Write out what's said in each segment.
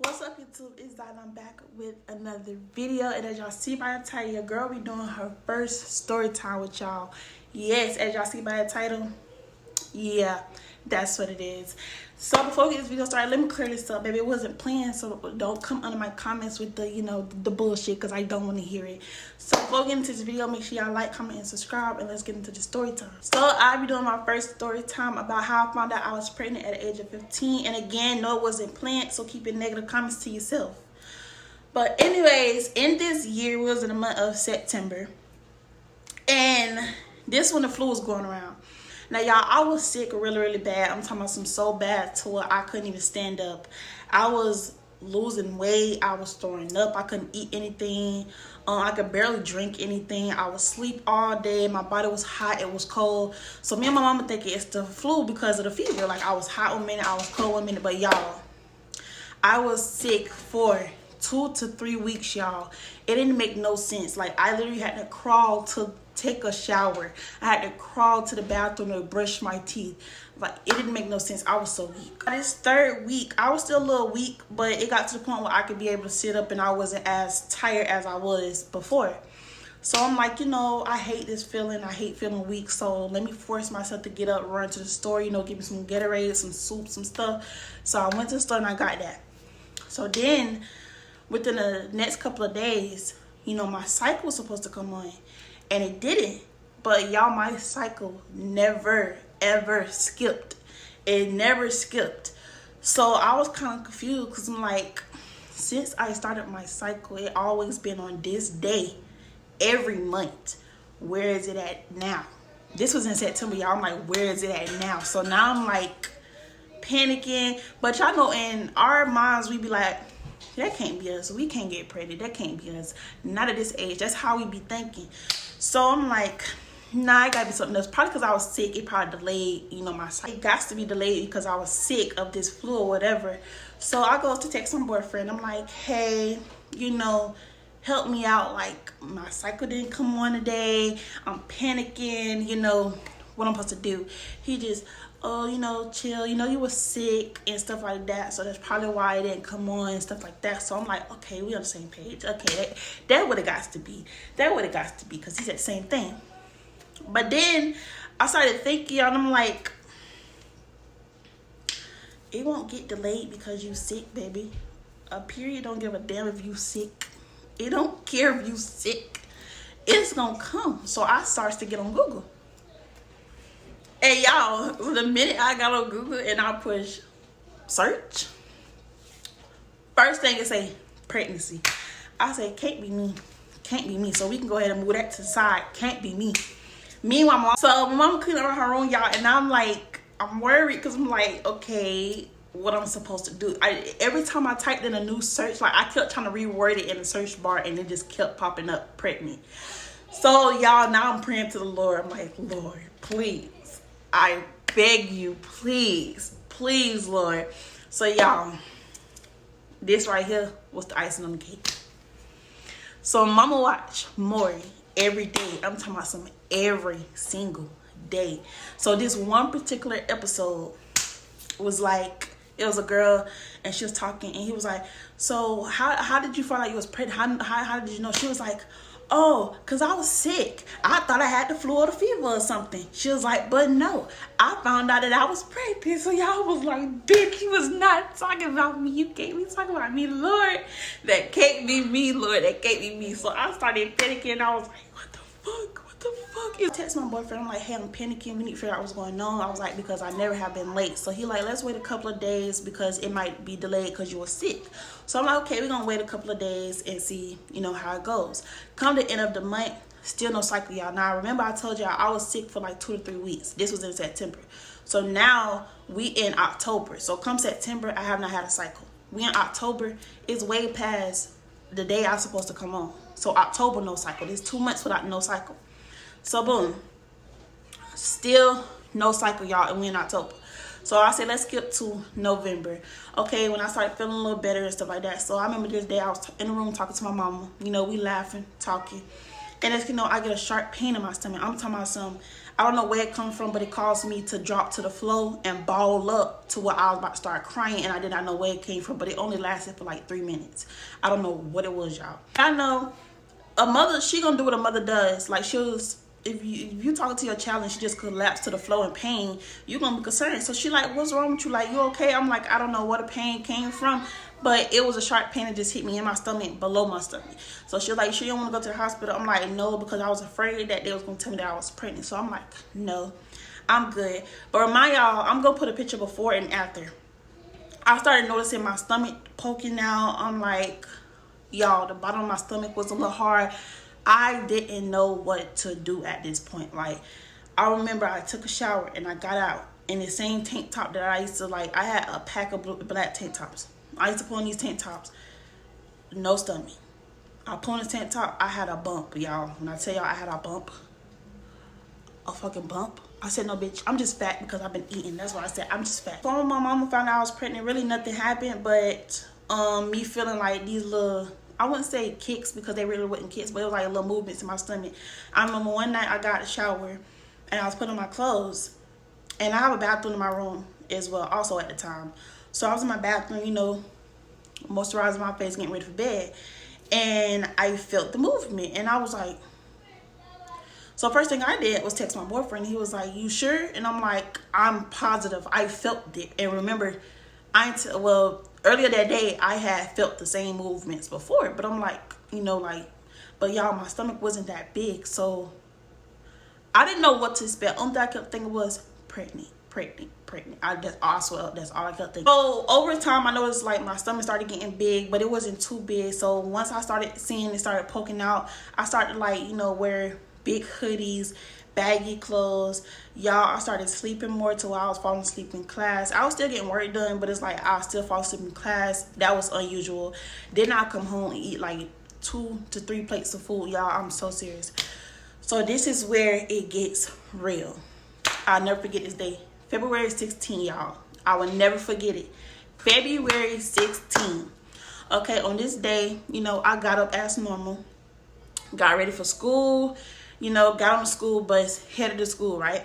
What's up, YouTube? It's Zai. I'm back with another video, and as y'all see by the title, your girl be doing her first story time with y'all. Yes, as y'all see by the title, yeah, that's what it is. So before we get this video started, let me clear this up, baby. It wasn't planned, so don't come under my comments with the bullshit, because I don't want to hear it. So before we get into this video, make sure y'all like, comment, and subscribe, and let's get into the story time. So I'll be doing my first story time about how I found out I was pregnant at the age of 15. And again, no, it wasn't planned, so keep your negative comments to yourself. But anyways, in this year, we was in the month of September, and this when the flu was going around. Now, y'all, I was sick really bad. I'm talking about some so bad to where I couldn't even stand up. I was losing weight. I was throwing up. I couldn't eat anything. I could barely drink anything. I would sleep all day. My body was hot. It was cold. So me and my mama thinking it's the flu because of the fever. Like, I was hot 1 minute. I was cold 1 minute. But y'all, I was sick for 2 to 3 weeks, y'all. It didn't make no sense. Like, I literally had to crawl to take a shower. I had to crawl to the bathroom to brush my teeth. Like, it didn't make no sense. I was so weak. This third week, I was still a little weak, but it got to the point where I could be able to sit up and I wasn't as tired as I was before. So I'm like, I hate this feeling. I hate feeling weak. So let me force myself to get up, run to the store, give me some Gatorade, some soup, some stuff. So I went to the store and I got that. So then within the next couple of days, my cycle was supposed to come on. And it didn't. But y'all, my cycle never, ever skipped. It never skipped. So I was kind of confused because I'm like, since I started my cycle, it always been on this day every month. Where is it at now? This was in September, y'all. I'm like, where is it at now? So now I'm like panicking. But y'all know, in our minds, we be like, that can't be us. We can't get pregnant. That can't be us. Not at this age. That's how we be thinking. So I'm like, nah, it gotta be something else. Probably because I was sick. It probably delayed, my cycle. It got to be delayed because I was sick of this flu or whatever. So I go to text my boyfriend. I'm like, hey, help me out. Like, my cycle didn't come on today. I'm panicking, what I'm supposed to do. He just, chill, you were sick and stuff like that, so that's probably why it didn't come on and stuff like that. So I'm like, okay, we on the same page. Okay, that what it got to be. That what it got to be, because he said the same thing. But then I started thinking, and I'm like, it won't get delayed because you sick, baby. A period don't give a damn if you sick. It don't care if you sick. It's gonna come. So I starts to get on Google. Hey, y'all, the minute I got on Google and I push search, first thing it say pregnancy. I say, can't be me. Can't be me. So we can go ahead and move that to the side. Can't be me. Meanwhile, my mom cleaned up her room, y'all, and I'm like, I'm worried because I'm like, okay, what I'm supposed to do. Every time I typed in a new search, like, I kept trying to reword it in the search bar and it just kept popping up pregnant. So y'all, now I'm praying to the Lord. I'm like, Lord, please, I beg you, please, Lord. So y'all, this right here was the icing on the cake. So mama watch Maury every day. I'm talking about some every single day. So this one particular episode was like, it was a girl and she was talking and he was like, so how did you find out you was pregnant? How did you know? She was like, oh, because I was sick. I thought I had the flu or the fever or something. She was like, but no, I found out that I was pregnant. So y'all was like, bitch, you was not talking about me. You can't be talking about me, Lord. That can't be me, Lord. That can't be me. So I started panicking. I was like, what the fuck? What the fuck? I text my boyfriend. I'm like, hey, I'm panicking. We need to figure out what's going on. I was like, because I never have been late. So he like, let's wait a couple of days because it might be delayed because you were sick. So I'm like, okay, we're going to wait a couple of days and see, how it goes. Come the end of the month, still no cycle, y'all. Now, remember I told y'all I was sick for like 2 to 3 weeks. This was in September. So now we in October. So come September, I have not had a cycle. We in October. It's way past the day I'm supposed to come on. So October, no cycle. There's 2 months without no cycle. So boom. Still no cycle, y'all, and we in October. So I said, let's skip to November. Okay, when I started feeling a little better and stuff like that. So I remember this day I was in the room talking to my mama. We laughing, talking. And it's, you know, I get a sharp pain in my stomach. I'm talking about some, I don't know where it comes from, but it caused me to drop to the floor and ball up to where I was about to start crying, and I did not know where it came from, but it only lasted for like 3 minutes. I don't know what it was, y'all. I know a mother, she gonna do what a mother does. Like, she was, if you talking to your child and she just collapsed to the floor in pain, you're gonna be concerned. So she like, what's wrong with you? Like, you okay? I'm like, I don't know where the pain came from, but it was a sharp pain that just hit me in my stomach, below my stomach. So she was like, she don't want to go to the hospital. I'm like, no, because I was afraid that they was gonna tell me that I was pregnant. So I'm like, no, I'm good. But remind y'all, I'm gonna put a picture before and after. I started noticing my stomach poking out. I'm like, y'all, the bottom of my stomach was a little hard. I didn't know what to do at this point. Like, I remember I took a shower and I got out in the same tank top that I used to, like, I had a pack of black tank tops. I used to put on these tank tops, no stomach. I put on this tank top, I had a bump, y'all. When I tell y'all I had a bump, a fucking bump, I said, no, bitch, I'm just fat because I've been eating. That's what I said, I'm just fat. So when my mama found out I was pregnant, really nothing happened, but me feeling like these little, I wouldn't say kicks because they really wasn't kicks, but it was like little movements in my stomach. I remember one night I got a shower and I was putting on my clothes, and I have a bathroom in my room as well, also at the time. So I was in my bathroom, you know, moisturizing my face, getting ready for bed, and I felt the movement, and I was like, so first thing I did was text my boyfriend. He was like, you sure? And I'm like, I'm positive. I felt it. And remember, earlier that day, I had felt the same movements before, but I'm like, you know, like, but y'all, my stomach wasn't that big, so I didn't know what to expect. Only thing I kept thinking was pregnant. That's all I kept thinking. So over time, I noticed like my stomach started getting big, but it wasn't too big. So once I started seeing it started poking out, I started, like, you know, wear big hoodies, baggy clothes. Y'all, I started sleeping more till I was falling asleep in class. I was still getting work done, but it's like I still fall asleep in class. That was unusual. Then I come home and eat like 2 to 3 plates of food. Y'all, I'm so serious. So this is where it gets real. I'll never forget this day. February 16th, y'all. I will never forget it. February 16th. Okay, on this day, you know, I got up as normal. Got ready for school. You know, got on the school bus, headed to school, right?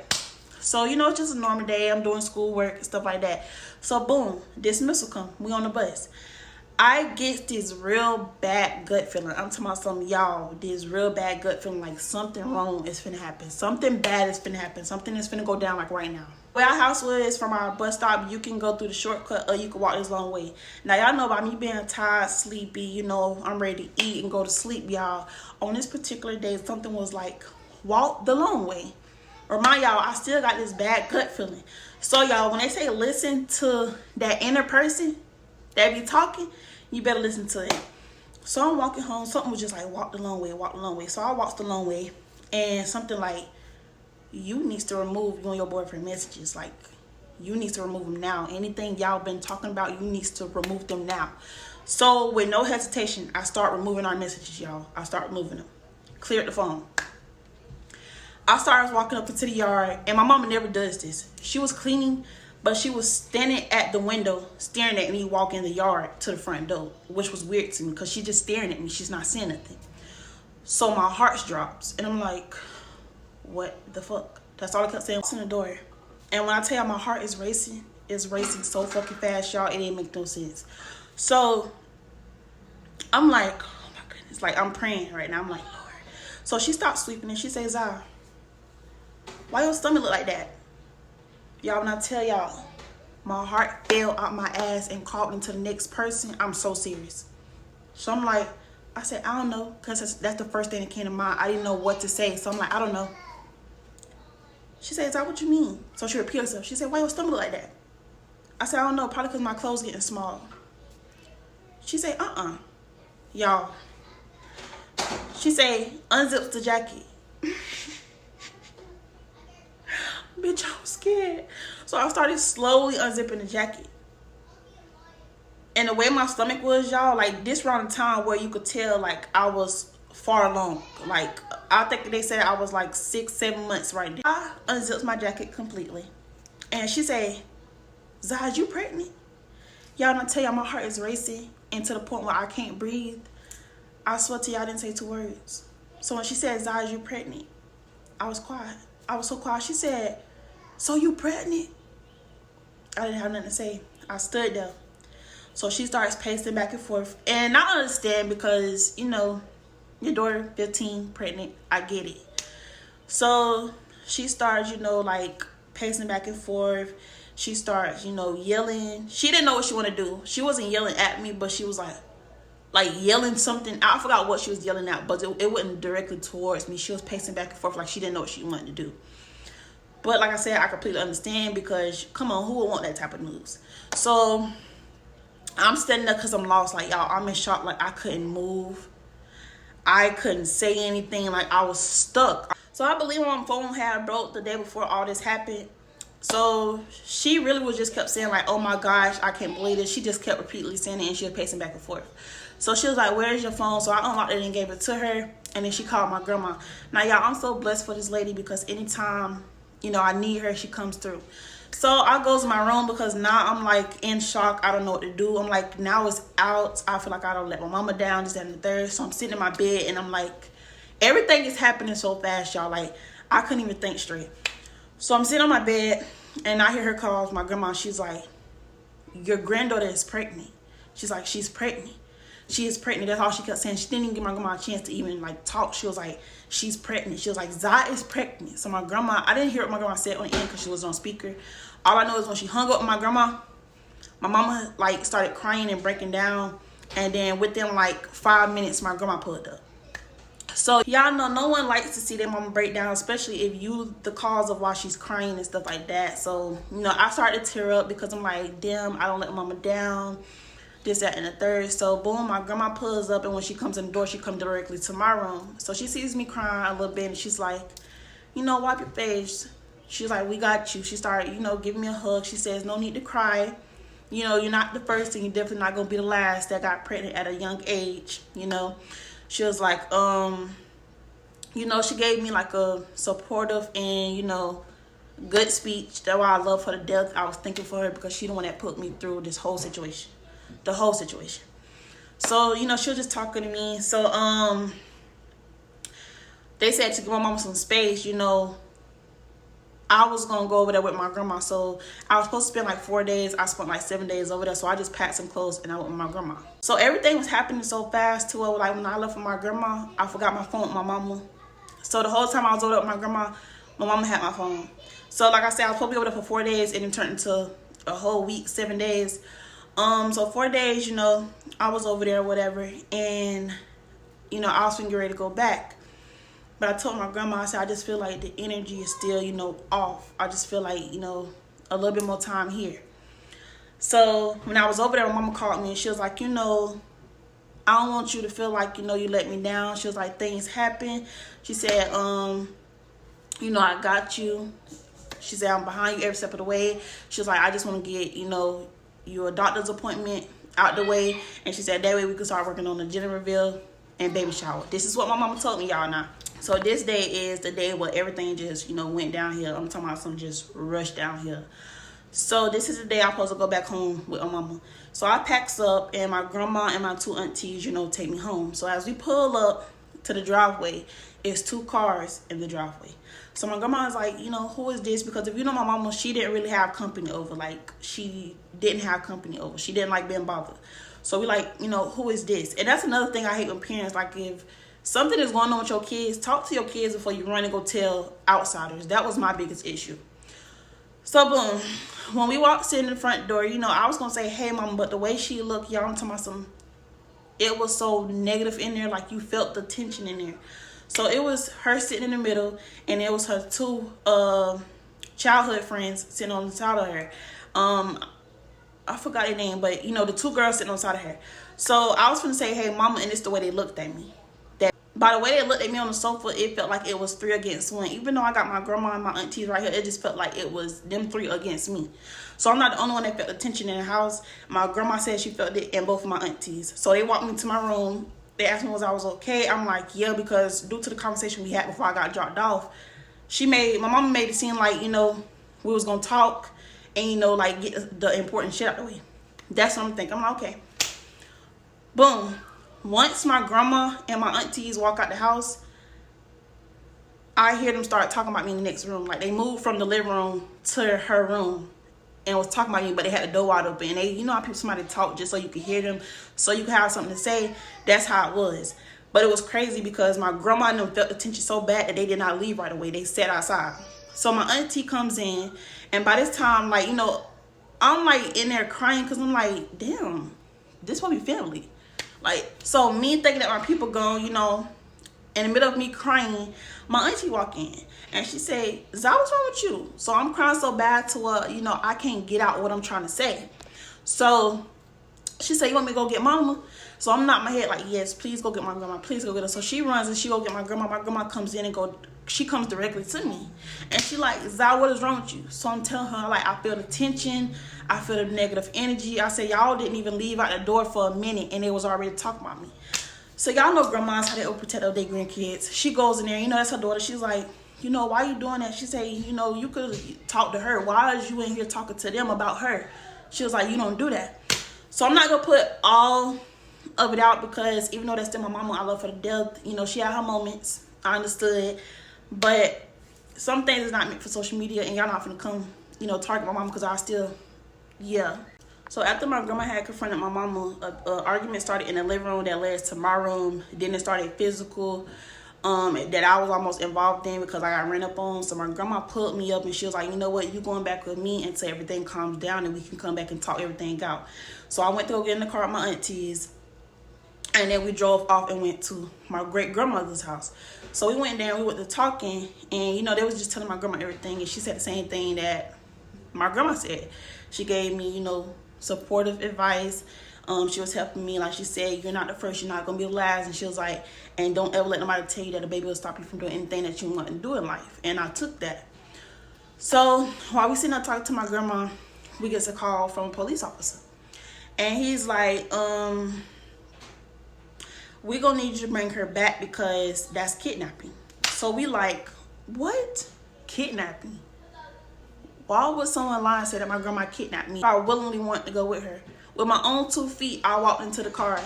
So, you know, it's just a normal day. I'm doing schoolwork and stuff like that. So, boom, dismissal come. We on the bus. I get this real bad gut feeling. I'm talking about some, y'all, this real bad gut feeling like something wrong is finna happen. Something bad is finna happen. Something is finna go down like right now. Where our house was from our bus stop, you can go through the shortcut or you can walk this long way. Now, y'all know about me being tired, sleepy, you know, I'm ready to eat and go to sleep, y'all. On this particular day, something was like, walk the long way. Remind y'all, I still got this bad gut feeling. So, y'all, when they say listen to that inner person that be talking, you better listen to it. So I'm walking home. Something was just like, walk the long way, walk the long way. So I walked the long way, and something like, you need to remove you and your boyfriend messages. Like, you need to remove them now. Anything y'all been talking about, you need to remove them now. So with no hesitation, I start removing our messages, y'all. I start removing them. Cleared the phone. I started walking up into the yard, and my mama never does this. She was cleaning, but she was standing at the window staring at me walking the yard to the front door, which was weird to me because she's just staring at me. She's not saying nothing. So my heart drops, and I'm like, what the fuck? That's all I kept saying. What's in the door? And when I tell you my heart is racing, it's racing so fucking fast, y'all. It didn't make no sense. So I'm like, oh my goodness. Like, I'm praying right now. I'm like, Lord. So she stopped sweeping, and she says, Zah, why your stomach look like that? Y'all, when I tell y'all, my heart fell out my ass and crawled into the next person, I'm so serious. So I'm like, I said, I don't know, because that's the first thing that came to mind. I didn't know what to say, so I'm like, I don't know. She said, is that what you mean? So she repeated herself. She said, why your stomach look like that? I said, I don't know, probably because my clothes getting small. She said, y'all. She said, unzips the jacket. Bitch, I was scared. So I started slowly unzipping the jacket. And the way my stomach was, y'all, like, this around the time where you could tell, like, I was far along. Like, I think they said I was like 6-7 months right there. I unzipped my jacket completely. And she said, Zah, you pregnant? Y'all, don't tell y'all, my heart is racing and to the point where I can't breathe. I swear to y'all, I didn't say 2 words. So when she said, Zai, you pregnant? I was quiet. I was so quiet. She said, so you pregnant? I didn't have nothing to say. I stood there. So she starts pacing back and forth. And I understand because, you know, your daughter, 15, pregnant. I get it. So she starts, you know, like pacing back and forth. She starts, you know, yelling. She didn't know what she wanted to do. She wasn't yelling at me, but she was like yelling something. I forgot what she was yelling at, but it wasn't directly towards me. She was pacing back and forth like she didn't know what she wanted to do. But like I said, I completely understand because, come on, who would want that type of news? So I'm standing there because I'm lost. Like, y'all, I'm in shock. Like, I couldn't move. I couldn't say anything. Like, I was stuck. So I believe my phone had broke the day before all this happened. So she really was just kept saying, like, oh my gosh, I can't believe it. She just kept repeatedly saying it, and she was pacing back and forth. So she was like, where's your phone? So I unlocked it and gave it to her. And then she called my grandma. Now, y'all, I'm so blessed for this lady because anytime, you know, I need her, she comes through. So I goes to my room because now I'm like in shock. I don't know what to do. I'm like, now it's out. I feel like I don't let my mama down, this, that, and the third. So I'm sitting in my bed and I'm like, everything is happening so fast, y'all. Like, I couldn't even think straight. So I'm sitting on my bed and I hear her call my grandma. She's like, your granddaughter is pregnant. She's like, she's pregnant. She is pregnant. That's all she kept saying. She didn't even give my grandma a chance to even like talk. She was like, she's pregnant. She was like, Zai is pregnant. So my grandma, I didn't hear what my grandma said on the end because she was on speaker. All I know is when she hung up with my grandma, my mama like started crying and breaking down. And then within like 5 minutes, my grandma pulled up. So y'all know no one likes to see their mama break down, especially if you the cause of why she's crying and stuff like that. So, you know, I started to tear up because I'm like, damn, I don't let mama down. This, that, and the third. So boom, my grandma pulls up, and when she comes in the door, she comes directly to my room. So she sees me crying a little bit, and she's like, you know, wipe your face. She's like, we got you. She started, you know, giving me a hug. She says, no need to cry. You know, you're not the first, and you're definitely not gonna be the last that got pregnant at a young age. You know, she was like, you know, she gave me like a supportive and, you know, good speech. That's why I love her to death. I was thinking for her because she the one that put me through this whole situation. The whole situation. So, you know, she was just talking to me. So, they said to give my mama some space, you know, I was going to go over there with my grandma. So, I was supposed to spend like 4 days. I spent like 7 days over there. So, I just packed some clothes and I went with my grandma. So, everything was happening so fast to where, like, when I left with my grandma, I forgot my phone with my mama. So, the whole time I was over there with my grandma, my mama had my phone. So, like I said, I was supposed to be over there for 4 days and it turned into a whole week, 7 days. So 4 days, you know, I was over there or whatever, and, you know, I was getting ready to go back. But I told my grandma, I said, I just feel like the energy is still, you know, off. I just feel like, you know, a little bit more time here. So when I was over there, my mama called me and she was like, you know, I don't want you to feel like, you know, you let me down. She was like, things happen. She said, you know, I got you. She said, I'm behind you every step of the way. She was like, I just want to get, you know, your doctor's appointment out the way. And she said that way we could start working on the gender reveal and baby shower. This is what my mama told me, y'all. Now, so this day is the day where everything just, you know, went downhill. I'm talking about some just rushed downhill. So this is the day I'm supposed to go back home with my mama. So I packs up and my grandma and my 2 aunties, you know, take me home. So as we pull up to the driveway, it's 2 cars in the driveway. So my grandma is like, you know, who is this? Because if you know my mama, she didn't really have company over. Like, she didn't have company over. She didn't like being bothered. So we like, you know, who is this? And that's another thing I hate when parents, like, if something is going on with your kids, talk to your kids before you run and go tell outsiders. That was my biggest issue. So boom, when we walked in the front door, you know, I was going to say, hey, mama, but the way she looked, y'all, I'm talking about some, it was so negative in there. Like, you felt the tension in there. So it was her sitting in the middle, and it was her 2 childhood friends sitting on the side of her. I forgot their name, but, you know, the 2 girls sitting on the side of her. So I was going to say, hey, mama, and it's the way they looked at me. That by the way they looked at me on the sofa, it felt like it was 3 against 1. Even though I got my grandma and my aunties right here, it just felt like it was them 3 against me. So I'm not the only one that felt the tension in the house. My grandma said she felt it, and both of my aunties. So they walked me to my room. They asked me was I was okay. I'm like, yeah, because due to the conversation we had before I got dropped off, my mama made it seem like, you know, we was gonna talk and, you know, like, get the important shit out the way. That's what I'm thinking. I'm like, okay. Boom. Once my grandma and my aunties walk out the house, I hear them start talking about me in the next room. Like, they moved from the living room to her room and was talking about me, but they had the door wide open. And they, you know how people, somebody talk just so you can hear them, so you can have something to say. That's how it was. But it was crazy because my grandma and them felt the tension so bad that they did not leave right away. They sat outside. So my auntie comes in, and by this time, like, you know, I'm like in there crying because I'm like, damn, this will be family. Like, so me thinking that my people gone, you know, in the middle of me crying, my auntie walk in and she say, "Zah, what's wrong with you?" So I'm crying so bad to her, you know, I can't get out what I'm trying to say. So she said, "You want me to go get mama?" So I'm nodding my head like, "Yes, please go get my grandma. Please go get her." So she runs and she go get my grandma. My grandma comes in and she comes directly to me. And she like, "Zah, what is wrong with you?" So I'm telling her, like, I feel the tension. I feel the negative energy. I said, y'all didn't even leave out the door for a minute and they was already talking about me. So y'all know grandmas, how they overprotect their grandkids. She goes in there, you know, that's her daughter. She's like, "You know, why you doing that?" She say, "You know, you could talk to her. Why is you in here talking to them about her?" She was like, "You don't do that." So I'm not going to put all of it out because even though that's still my mama, I love her to death. You know, she had her moments. I understood. But some things is not meant for social media, and y'all not going to come, you know, target my mama because I still, yeah. So after my grandma had confronted my mama, a argument started in the living room that led to my room. Then it started physical, that I was almost involved in because I got ran up on. So my grandma pulled me up and she was like, "You know what, you going back with me until everything calms down and we can come back and talk everything out." So I went to go get in the car with my aunties, and then we drove off and went to my great grandmother's house. So we went there and we went to talking, and you know, they was just telling my grandma everything, and she said the same thing that my grandma said. She gave me, you know, supportive advice. She was helping me. Like she said, "You're not the first, you're not gonna be the last." And she was like, "And don't ever let nobody tell you that a baby will stop you from doing anything that you want to do in life." And I took that. So while we sitting there talking to my grandma, we get a call from a police officer, and he's like, "We gonna need you to bring her back because that's kidnapping." So we like, what? Kidnapping? Why would someone lie and say that my grandma kidnapped me? I willingly want to go with her. With my own 2 feet, I walked into the car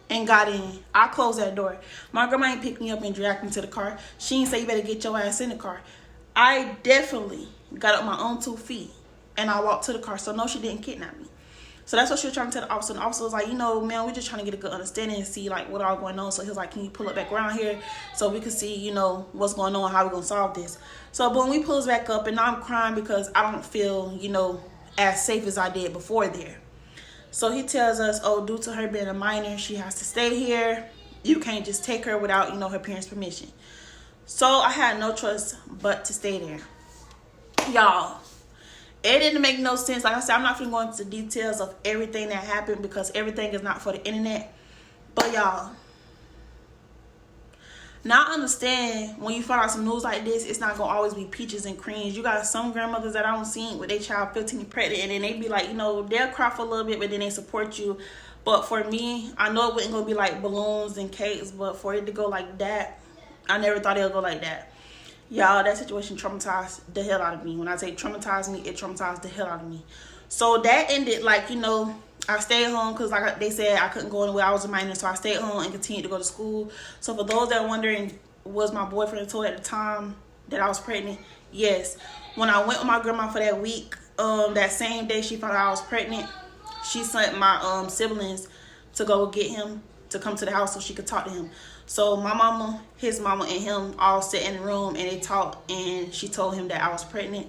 and got in. I closed that door. My grandma ain't picked me up and dragged me to the car. She ain't say, "You better get your ass in the car." I definitely got up my own 2 feet and I walked to the car. So no, she didn't kidnap me. So that's what she was trying to tell the officer. And the officer was like, "You know, man, we're just trying to get a good understanding and see like what all going on." So he was like, "Can you pull it back around here so we can see, you know, what's going on, how we're going to solve this?" So boom, we pulls back up, and I'm crying because I don't feel, you know, as safe as I did before there. So he tells us, "Oh, due to her being a minor, she has to stay here. You can't just take her without, you know, her parents' permission." So I had no choice but to stay there. Y'all, it didn't make no sense. Like I said, I'm not going to go into the details of everything that happened because everything is not for the internet. But y'all, now I understand when you find out some news like this, it's not going to always be peaches and creams. You got some grandmothers that I don't see with their child 15 and pregnant, and then they be like, you know, they'll cry for a little bit, but then they support you. But for me, I know it wasn't going to be like balloons and cakes, but for it to go like that, I never thought it would go like that. Y'all, that situation traumatized the hell out of me. When I say traumatized me, it traumatized the hell out of me. So that ended, like, you know, I stayed home because like they said I couldn't go anywhere. I was a minor, so I stayed home and continued to go to school. So for those that are wondering, was my boyfriend told at the time that I was pregnant? Yes. When I went with my grandma for that week, that same day she found out I was pregnant, she sent my siblings to go get him to come to the house so she could talk to him. So my mama, his mama, and him all sat in the room and they talked, and she told him that I was pregnant.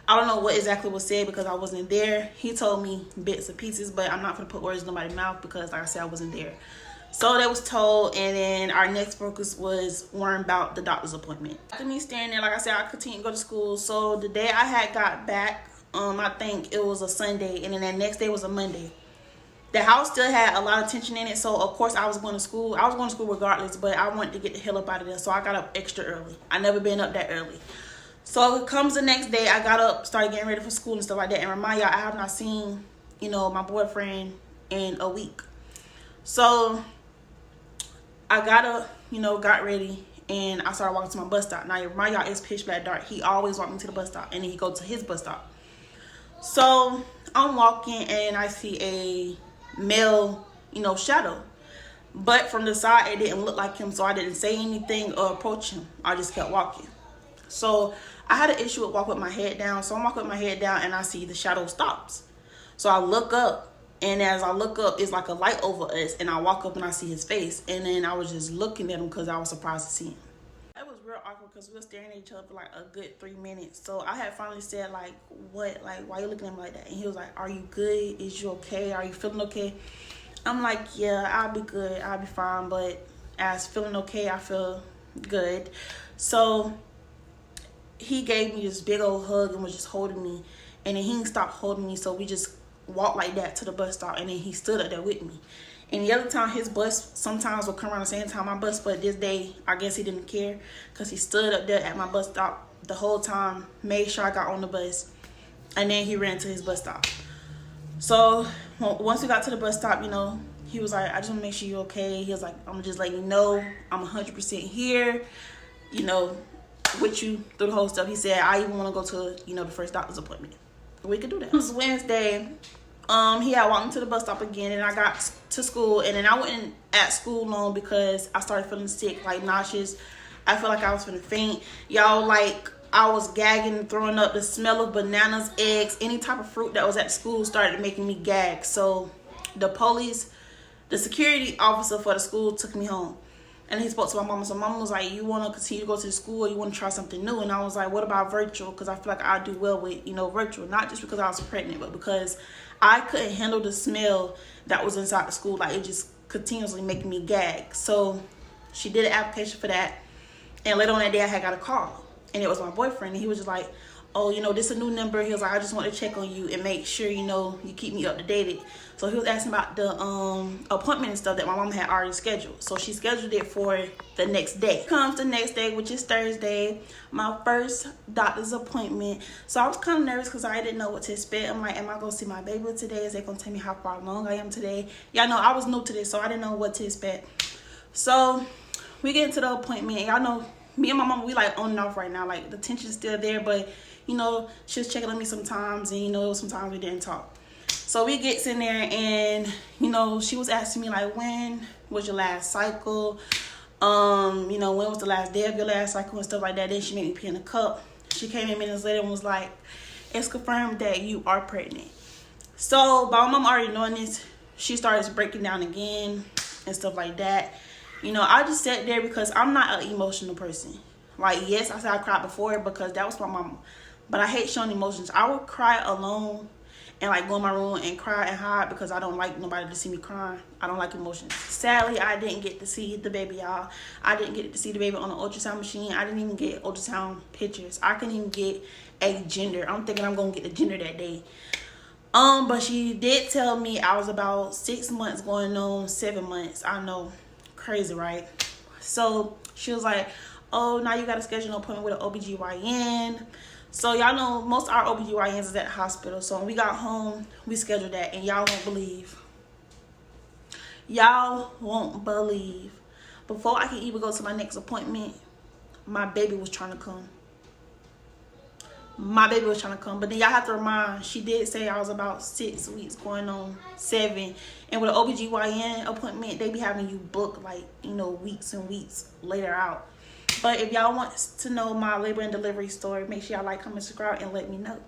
I don't know what exactly was said because I wasn't there. He told me bits and pieces, but I'm not going to put words in nobody's mouth because, like I said, I wasn't there. So that was told, and then our next focus was worrying about the doctor's appointment. After me staying there, like I said, I continued to go to school. So the day I had got back, I think it was a Sunday, and then that next day was a Monday. The house still had a lot of tension in it, so of course I was going to school. I was going to school regardless, but I wanted to get the hell up out of there, so I got up extra early. I never been up that early. So it comes the next day, I got up, started getting ready for school and stuff like that. And remind y'all, I have not seen, you know, my boyfriend in a week. So I got up, you know, got ready, and I started walking to my bus stop. Now, remind y'all, it's pitch black dark. He always walked me to the bus stop, and then he go to his bus stop. So I'm walking, and I see a male, you know, shadow. But from the side, it didn't look like him, so I didn't say anything or approach him. I just kept walking. So I had an issue with walking with my head down. So I'm walking with my head down, and I see the shadow stops. So I look up, and as I look up, it's like a light over us, and I walk up and I see his face. And then I was just looking at him because I was surprised to see him. It was real awkward because we were staring at each other for like a good 3 minutes. So I had finally said, like, what? Like, why you looking at me like that? And he was like, are you good? Is you okay? Are you feeling okay? I'm like, yeah, I'll be good. I'll be fine. But as feeling okay, I feel good. So he gave me this big old hug and was just holding me. And then he didn't stop holding me. So we just walked like that to the bus stop. And then he stood up there with me. And the other time, his bus sometimes will come around the same time my bus. But this day, I guess he didn't care. Because he stood up there at my bus stop the whole time. Made sure I got on the bus. And then he ran to his bus stop. So once we got to the bus stop, you know, he was like, I just want to make sure you're okay. He was like, I'm just letting you know I'm 100% here, you know, with you through the whole stuff. He said, I even want to go to, you know, the first doctor's appointment. We could do that. It was Wednesday. He had walked me to the bus stop again, and I got to school, and then I went at school long because I started feeling sick, like nauseous. I felt like I was finna faint. Y'all, like, I was gagging and throwing up. The smell of bananas, eggs, any type of fruit that was at school started making me gag. So the police, the security officer for the school took me home. And he spoke to my mama. So mama was like, you want to continue to go to the school or you want to try something new? And I was like, what about virtual? Because I feel like I do well with, you know, virtual. Not just because I was pregnant, but because I couldn't handle the smell that was inside the school. Like, it just continuously making me gag. So she did an application for that. And later on that day, I had got a call. And it was my boyfriend, and he was just like, oh, you know, this is a new number. He was like, I just want to check on you and make sure, you know, you keep me up to date. So he was asking about the appointment and stuff that my mom had already scheduled. So she scheduled it for the next day. Comes the next day, which is Thursday, my first doctor's appointment. So I was kind of nervous because I didn't know what to expect. I'm like, am I going to see my baby today? Is they going to tell me how far along I am today? Y'all know I was new to this, so I didn't know what to expect. So we get into the appointment. Y'all know, me and my mom, we like on and off right now. Like, the tension's still there, but, you know, she was checking on me sometimes, and, you know, sometimes we didn't talk. So we gets in there, and, you know, she was asking me, like, when was your last cycle? You know, when was the last day of your last cycle and stuff like that. Then she made me pee in a cup. She came in minutes later and was like, it's confirmed that you are pregnant. So by my mom already knowing this, she starts breaking down again and stuff like that. You know, I just sat there because I'm not an emotional person. Like, yes, I said I cried before because that was my mama. But I hate showing emotions. I would cry alone and, like, go in my room and cry and hide because I don't like nobody to see me crying. I don't like emotions. Sadly, I didn't get to see the baby, y'all. I didn't get to see the baby on the ultrasound machine. I didn't even get ultrasound pictures. I couldn't even get a gender. I'm thinking I'm going to get the gender that day. But she did tell me I was about 6 months going on 7 months. I know. Crazy, right? So she was like, oh, now you got to schedule an appointment with an OBGYN. So y'all know most of our OBGYNs is at the hospital. So when we got home, we scheduled that, and y'all won't believe. Y'all won't believe. Before I could even go to my next appointment, my baby was trying to come. My baby was trying to come. But then y'all have to remind, she did say I was about 6 weeks going on 7. And with an OBGYN appointment, they be having you book, like, you know, weeks and weeks later out. But if y'all want to know my labor and delivery story, make sure y'all like, comment, subscribe, and let me know.